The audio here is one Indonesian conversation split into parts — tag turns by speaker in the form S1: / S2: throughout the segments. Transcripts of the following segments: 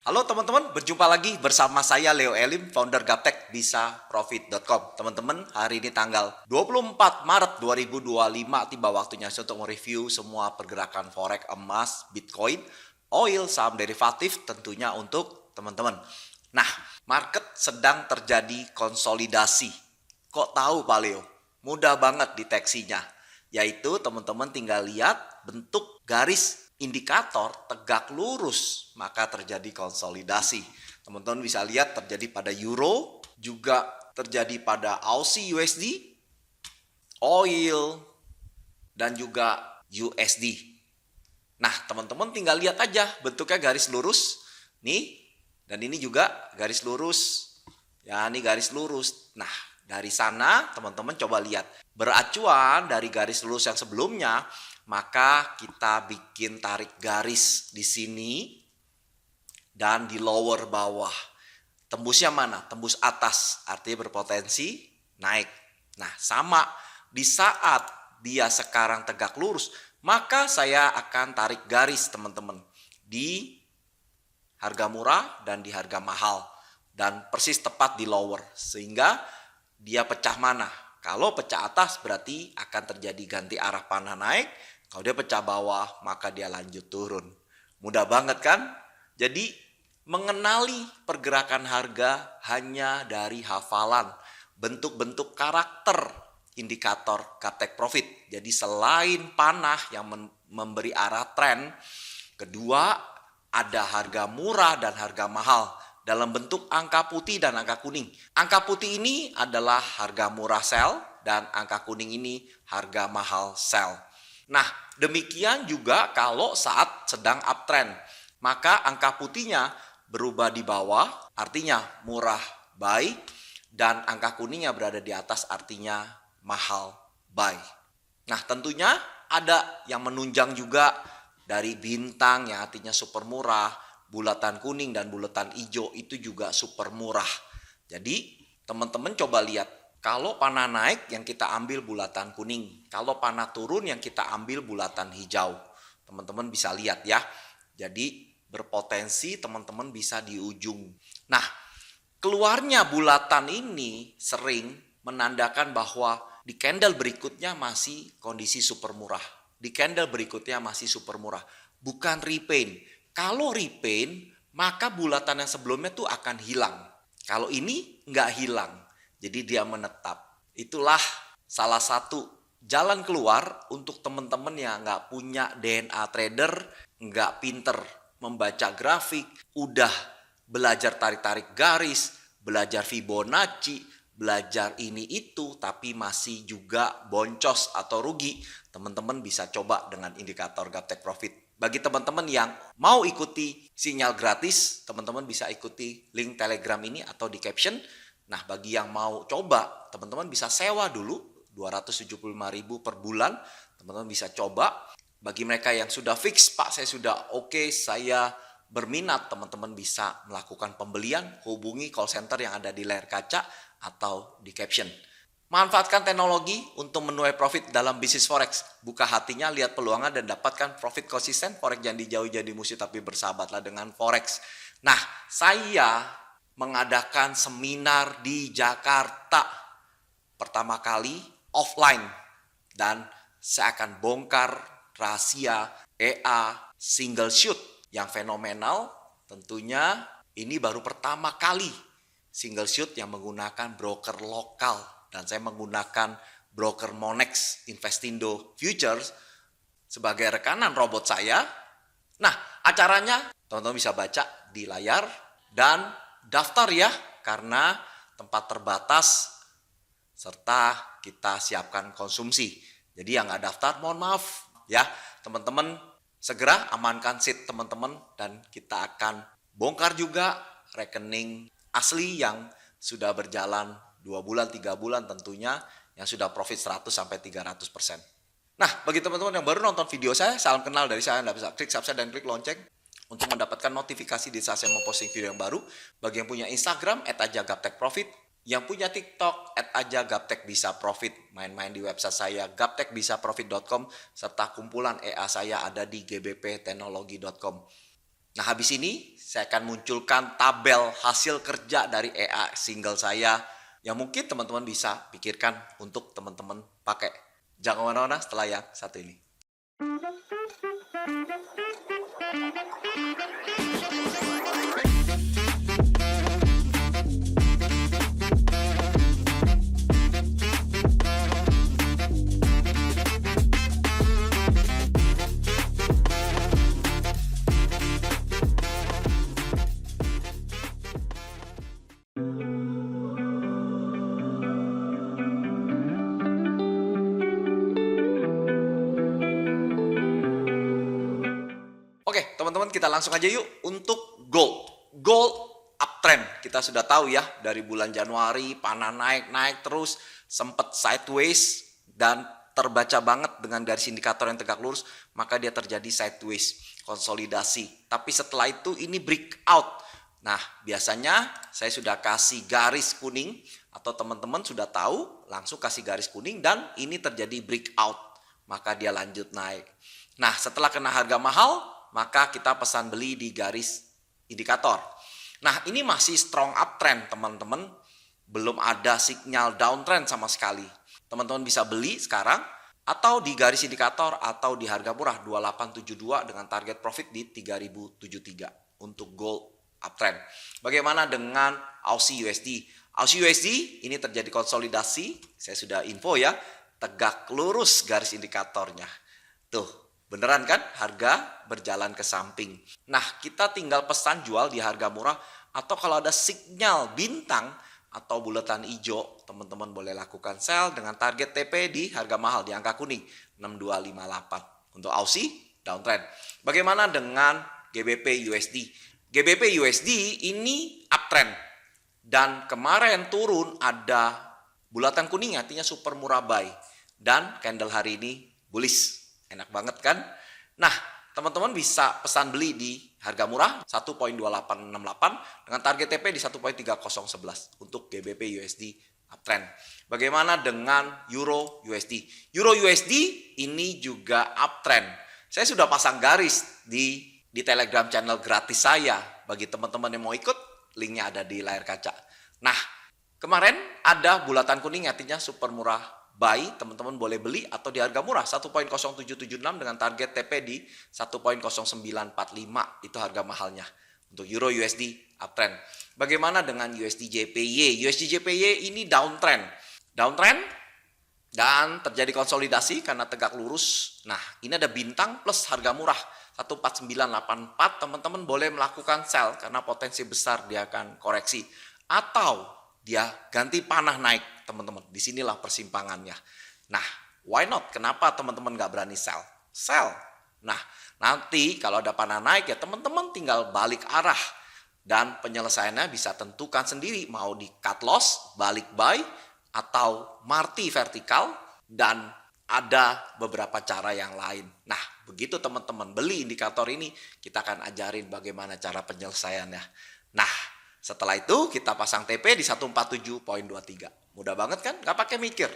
S1: Halo teman-teman, berjumpa lagi bersama saya Leo Elim, founder Gaptek Bisa Profit.com. Teman-teman, hari ini tanggal 24 Maret 2025 tiba waktunya saya untuk mereview semua pergerakan forex emas, Bitcoin, oil, saham derivatif tentunya untuk teman-teman. Nah, market sedang terjadi konsolidasi. Kok tahu Pak Leo? Mudah banget deteksinya. Yaitu teman-teman tinggal lihat bentuk garis indikator tegak lurus, maka terjadi konsolidasi. Teman-teman bisa lihat terjadi pada euro, juga terjadi pada Aussie USD, oil, dan juga USD. Nah, teman-teman tinggal lihat aja bentuknya garis lurus. Nih, dan ini juga garis lurus. Ya, ini garis lurus. Nah, dari sana teman-teman coba lihat. Beracuan dari garis lurus yang sebelumnya, maka kita bikin tarik garis di sini dan di lower bawah. Tembusnya mana? Tembus atas, artinya berpotensi naik. Nah, sama di saat dia sekarang tegak lurus, maka saya akan tarik garis teman-teman di harga murah dan di harga mahal dan persis tepat di lower, sehingga dia pecah mana. Kalau pecah atas berarti akan terjadi ganti arah panah naik. Kalau dia pecah bawah maka dia lanjut turun. Mudah banget kan? Jadi mengenali pergerakan harga hanya dari hafalan bentuk-bentuk karakter indikator Gaptek Profit. Jadi selain panah yang memberi arah tren, kedua ada harga murah dan harga mahal dalam bentuk angka putih dan angka kuning. Angka putih ini adalah harga murah sell dan angka kuning ini harga mahal sell. Nah, demikian juga kalau saat sedang uptrend, maka angka putihnya berubah di bawah, artinya murah buy, dan angka kuningnya berada di atas, artinya mahal buy. Nah, tentunya ada yang menunjang juga dari bintang yang artinya super murah, bulatan kuning dan bulatan hijau itu juga super murah. Jadi teman-teman coba lihat, kalau panah naik yang kita ambil bulatan kuning, kalau panah turun yang kita ambil bulatan hijau. Teman-teman bisa lihat ya. Jadi berpotensi teman-teman bisa di ujung. Nah, keluarnya bulatan ini sering menandakan bahwa di candle berikutnya masih kondisi super murah. Di candle berikutnya masih super murah. Bukan repaint. Kalau repaint, maka bulatan yang sebelumnya tuh akan hilang. Kalau ini nggak hilang, jadi dia menetap. Itulah salah satu jalan keluar untuk teman-teman yang nggak punya DNA trader, nggak pinter membaca grafik, udah belajar tarik-tarik garis, belajar Fibonacci, belajar ini itu, tapi masih juga boncos atau rugi. Teman-teman bisa coba dengan indikator Gaptek Profit. Bagi teman-teman yang mau ikuti sinyal gratis, teman-teman bisa ikuti link Telegram ini atau di caption. Nah, bagi yang mau coba, teman-teman bisa sewa dulu 275.000 per bulan. Teman-teman bisa coba. Bagi mereka yang sudah fix, Pak, saya sudah oke, saya berminat, teman-teman bisa melakukan pembelian, hubungi call center yang ada di layar kaca atau di caption. Manfaatkan teknologi untuk menuai profit dalam bisnis forex. Buka hatinya, lihat peluangan dan dapatkan profit konsisten. Forex jangan dijauh jadi musuh, tapi bersahabatlah dengan forex. Nah, saya mengadakan seminar di Jakarta pertama kali offline, dan saya akan bongkar rahasia EA single shoot yang fenomenal. Tentunya ini baru pertama kali single shoot yang menggunakan broker lokal, dan saya menggunakan broker Monex Investindo Futures sebagai rekanan robot saya. Nah, acaranya teman-teman bisa baca di layar dan daftar ya, karena tempat terbatas serta kita siapkan konsumsi. Jadi yang nggak daftar mohon maaf ya. Teman-teman segera amankan seat teman-teman, dan kita akan bongkar juga rekening asli yang sudah berjalan 2 bulan, 3 bulan tentunya, yang sudah profit 100-300%. Nah, bagi teman-teman yang baru nonton video saya, salam kenal dari saya. Anda bisa klik subscribe dan klik lonceng untuk mendapatkan notifikasi di saat saya memposting video yang baru. Bagi yang punya Instagram, @aja_gaptekprofit. Yang punya TikTok, @aja_gaptek_bisa_profit. Main-main di website saya, gaptekbisaprofit.com, serta kumpulan EA saya ada di gbpteknologi.com. Nah, habis ini saya akan munculkan tabel hasil kerja dari EA single saya yang mungkin teman-teman bisa pikirkan untuk teman-teman pakai. Jangan kemana-mana setelah yang satu ini. Oke, teman-teman kita langsung aja yuk untuk gold. Gold uptrend. Kita sudah tahu ya, dari bulan Januari panah naik terus, sempat sideways dan terbaca banget dengan garis indikator yang tegak lurus, maka dia terjadi sideways, konsolidasi. Tapi setelah itu ini breakout. Nah, biasanya saya sudah kasih garis kuning atau teman-teman sudah tahu, langsung kasih garis kuning dan ini terjadi breakout. Maka dia lanjut naik. Nah, setelah kena harga mahal, maka kita pesan beli di garis indikator. Nah, ini masih strong uptrend, teman-teman. Belum ada sinyal downtrend sama sekali. Teman-teman bisa beli sekarang atau di garis indikator atau di harga murah 2872 dengan target profit di 3073 untuk gold uptrend. Bagaimana dengan Aussie USD? Aussie USD ini terjadi konsolidasi, saya sudah info ya, tegak lurus garis indikatornya. Tuh, beneran kan? Harga berjalan ke samping. Nah, kita tinggal pesan jual di harga murah atau kalau ada sinyal bintang atau bulatan hijau, teman-teman boleh lakukan sell dengan target TP di harga mahal di angka kuning 6258. Untuk Aussie downtrend. Bagaimana dengan GBP USD? GBP USD ini uptrend dan kemarin turun ada bulatan kuning artinya super murah buy dan candle hari ini bullish. Enak banget kan? Nah, teman-teman bisa pesan beli di harga murah 1.2868 dengan target TP di 1.3011 untuk GBP USD uptrend. Bagaimana dengan Euro USD? Euro USD ini juga uptrend. Saya sudah pasang garis di Telegram channel gratis saya. Bagi teman-teman yang mau ikut, linknya ada di layar kaca. Nah, kemarin ada bulatan kuning artinya super murah buy, teman-teman boleh beli atau di harga murah 1.0776 dengan target TP di 1.0945, itu harga mahalnya untuk Euro USD uptrend. Bagaimana dengan USD JPY? USD JPY ini downtrend dan terjadi konsolidasi karena tegak lurus. Nah, ini ada bintang plus harga murah 14984, teman-teman boleh melakukan sell karena potensi besar dia akan koreksi atau dia ganti panah naik, teman-teman. Disinilah persimpangannya. Nah, why not? Kenapa teman-teman nggak berani sell? Sell. Nah, nanti kalau ada panah naik ya teman-teman tinggal balik arah. Dan penyelesaiannya bisa tentukan sendiri. Mau di cut loss, balik buy, atau marti vertikal. Dan ada beberapa cara yang lain. Nah, begitu teman-teman beli indikator ini, kita akan ajarin bagaimana cara penyelesaiannya. Nah, setelah itu kita pasang TP di 147.23. Mudah banget kan? Nggak pakai mikir.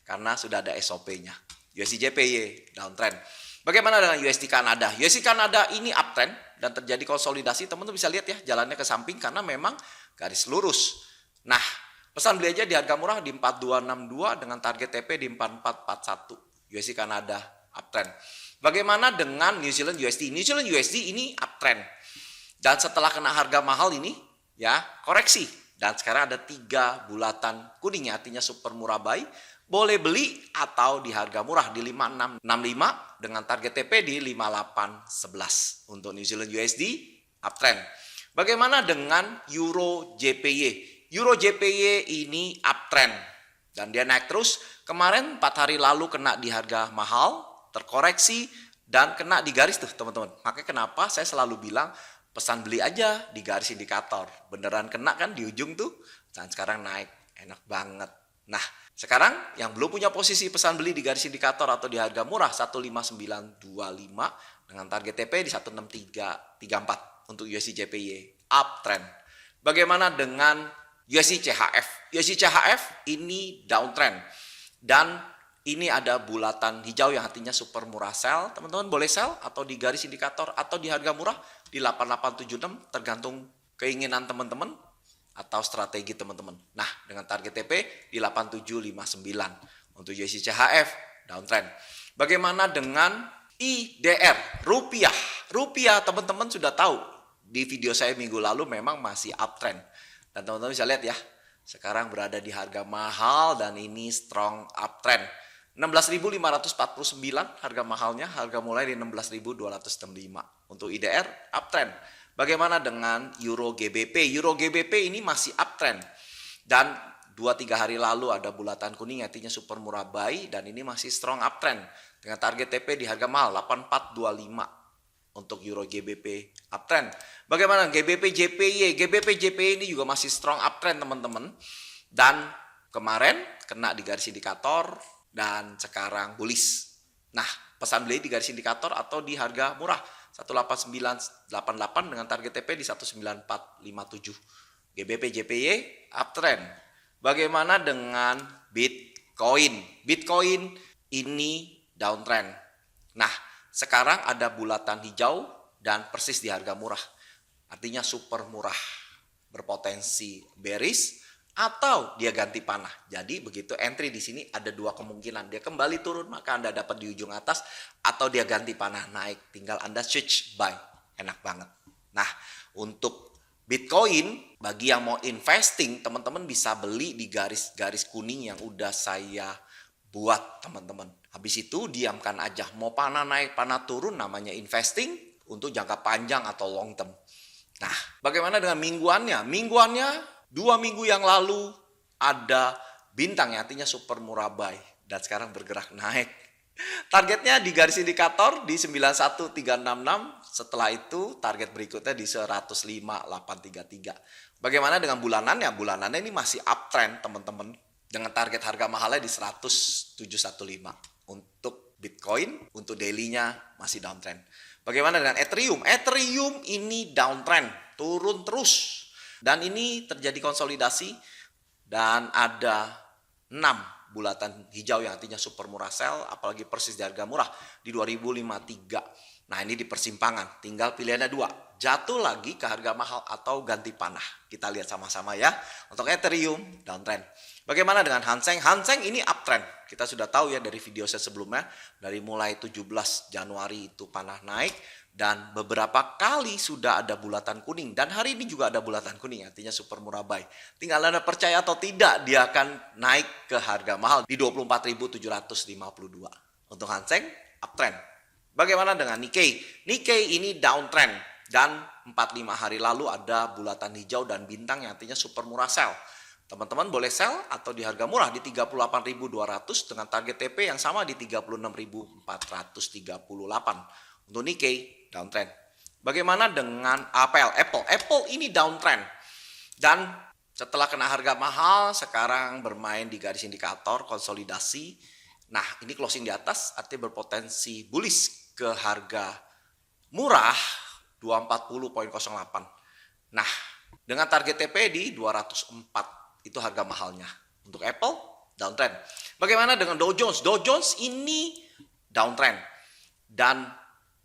S1: Karena sudah ada SOP-nya. USD JPY downtrend. Bagaimana dengan USD Kanada? USD Kanada ini uptrend dan terjadi konsolidasi. Teman-teman bisa lihat ya jalannya ke samping karena memang garis lurus. Nah, pesan beli aja di harga murah di 4262 dengan target TP di 4441. USD Kanada uptrend. Bagaimana dengan New Zealand USD? New Zealand USD ini uptrend. Dan setelah kena harga mahal ini, ya koreksi dan sekarang ada 3 bulatan kuningnya artinya super murah buy, boleh beli atau di harga murah di 5665 dengan target TP di 5811 untuk New Zealand USD uptrend. Bagaimana dengan Euro JPY? Euro JPY ini uptrend dan dia naik terus. Kemarin 4 hari lalu kena di harga mahal, terkoreksi dan kena di garis tuh teman-teman. Makanya kenapa saya selalu bilang pesan beli aja di garis indikator. Beneran kena kan di ujung tuh. Dan sekarang naik. Enak banget. Nah, sekarang yang belum punya posisi pesan beli di garis indikator atau di harga murah 15925 dengan target TP di 16334 untuk USD JPY uptrend. Bagaimana dengan USD CHF? USD CHF ini downtrend dan ini ada bulatan hijau yang artinya super murah sell. Teman-teman boleh sell atau di garis indikator atau di harga murah di 8876 tergantung keinginan teman-teman atau strategi teman-teman. Nah, dengan target TP di 8759 untuk USD CHF downtrend. Bagaimana dengan IDR rupiah? Rupiah teman-teman sudah tahu di video saya minggu lalu memang masih uptrend. Dan teman-teman bisa lihat ya, sekarang berada di harga mahal dan ini strong uptrend. 16.549 harga mahalnya, harga mulai di 16.265. Untuk IDR uptrend. Bagaimana dengan Euro GBP? Euro GBP ini masih uptrend. Dan 2-3 hari lalu ada bulatan kuning artinya super murah buy dan ini masih strong uptrend dengan target TP di harga mahal 8425 untuk Euro GBP uptrend. Bagaimana GBP JPY? GBP JPY ini juga masih strong uptrend teman-teman. Dan kemarin kena di garis indikator dan sekarang bullish. Nah, pesan beli di garis indikator atau di harga murah 18988 dengan target TP di 19457. GBP JPY uptrend. Bagaimana dengan Bitcoin? Bitcoin ini downtrend. Nah, sekarang ada bulatan hijau dan persis di harga murah. Artinya super murah. Berpotensi bearish atau dia ganti panah. Jadi begitu entry di sini ada dua kemungkinan. Dia kembali turun maka Anda dapat di ujung atas atau dia ganti panah naik. Tinggal Anda switch buy. Enak banget. Nah, untuk Bitcoin bagi yang mau investing, teman-teman bisa beli di garis-garis kuning yang udah saya buat, teman-teman. Habis itu diamkan aja. Mau panah naik, panah turun namanya investing untuk jangka panjang atau long term. Nah, bagaimana dengan mingguannya? Mingguannya 2 minggu yang lalu ada bintang yang artinya super murah buy dan sekarang bergerak naik. Targetnya di garis indikator di 91366, setelah itu target berikutnya di 105.833. Bagaimana dengan bulanannya? Bulanannya ini masih uptrend teman-teman dengan target harga mahalnya di 10715. Untuk Bitcoin, untuk daily-nya masih downtrend. Bagaimana dengan Ethereum? Ethereum ini downtrend, turun terus. Dan ini terjadi konsolidasi dan ada 6 bulatan hijau yang artinya super murah sell, apalagi persis di harga murah di 2053. Nah, ini di persimpangan, tinggal pilihannya 2, jatuh lagi ke harga mahal atau ganti panah. Kita lihat sama-sama ya. Untuk Ethereum downtrend. Bagaimana dengan Hang Seng? Hang Seng ini uptrend. Kita sudah tahu ya dari video saya sebelumnya, dari mulai 17 Januari itu panah naik. Dan beberapa kali sudah ada bulatan kuning. Dan hari ini juga ada bulatan kuning. Artinya super murah buy. Tinggal Anda percaya atau tidak. Dia akan naik ke harga mahal di 24.752. Untuk Hang Seng uptrend. Bagaimana dengan Nikkei? Nikkei ini downtrend. Dan 45 hari lalu ada bulatan hijau dan bintang yang artinya super murah sell. Teman-teman boleh sell atau di harga murah di 38.200 dengan target TP yang sama di 36.438. Untuk Nikkei downtrend. Bagaimana dengan Apple? Apple ini downtrend. Dan setelah kena harga mahal, sekarang bermain di garis indikator konsolidasi. Nah, ini closing di atas artinya berpotensi bullish ke harga murah 240.08. Nah, dengan target TP di 204 itu harga mahalnya. Untuk Apple downtrend. Bagaimana dengan Dow Jones? Dow Jones ini downtrend. Dan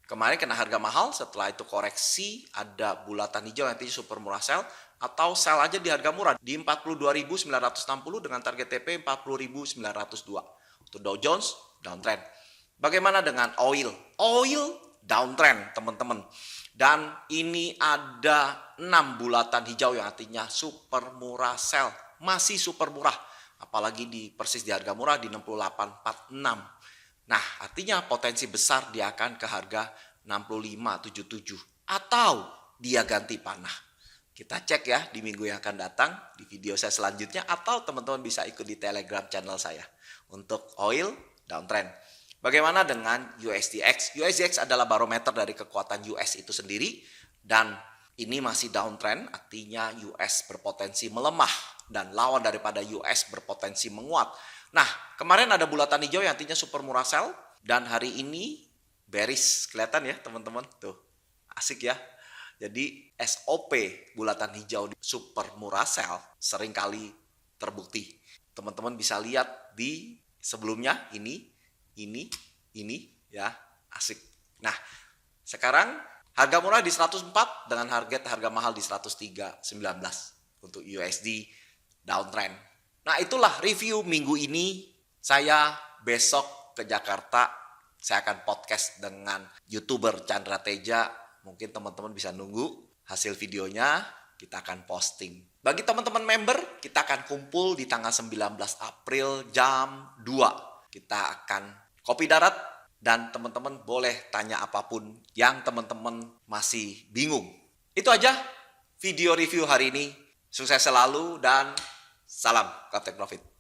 S1: kemarin kena harga mahal, setelah itu koreksi, ada bulatan hijau nanti super murah sell, atau sell aja di harga murah di 42.960 dengan target TP 40.902. Untuk Dow Jones downtrend. Bagaimana dengan oil? Oil downtrend teman-teman. Dan ini ada 6 bulatan hijau yang artinya super murah sell. Masih super murah. Apalagi di persis di harga murah di 68.46. Nah, artinya potensi besar dia akan ke harga 65.77 atau dia ganti panah. Kita cek ya di minggu yang akan datang di video saya selanjutnya atau teman-teman bisa ikut di Telegram channel saya. Untuk oil downtrend. Bagaimana dengan USDX? USDX adalah barometer dari kekuatan US itu sendiri dan ini masih downtrend, artinya US berpotensi melemah dan lawan daripada US berpotensi menguat. Nah, kemarin ada bulatan hijau yang artinya super murah sell dan hari ini bearish. Kelihatan ya teman-teman? Tuh, asik ya. Jadi SOP bulatan hijau di super murah sell seringkali terbukti. Teman-teman bisa lihat di sebelumnya ini ya, asik. Nah, sekarang harga murah di 104 dengan harga mahal di 103.19 untuk USD downtrend. Nah, itulah review minggu ini. Saya besok ke Jakarta, saya akan podcast dengan YouTuber Chandra Teja. Mungkin teman-teman bisa nunggu hasil videonya, kita akan posting. Bagi teman-teman member, kita akan kumpul di tanggal 19 April jam 2. Kita akan kopi darat dan teman-teman boleh tanya apapun yang teman-teman masih bingung. Itu aja video review hari ini. Sukses selalu dan salam Captain Profit.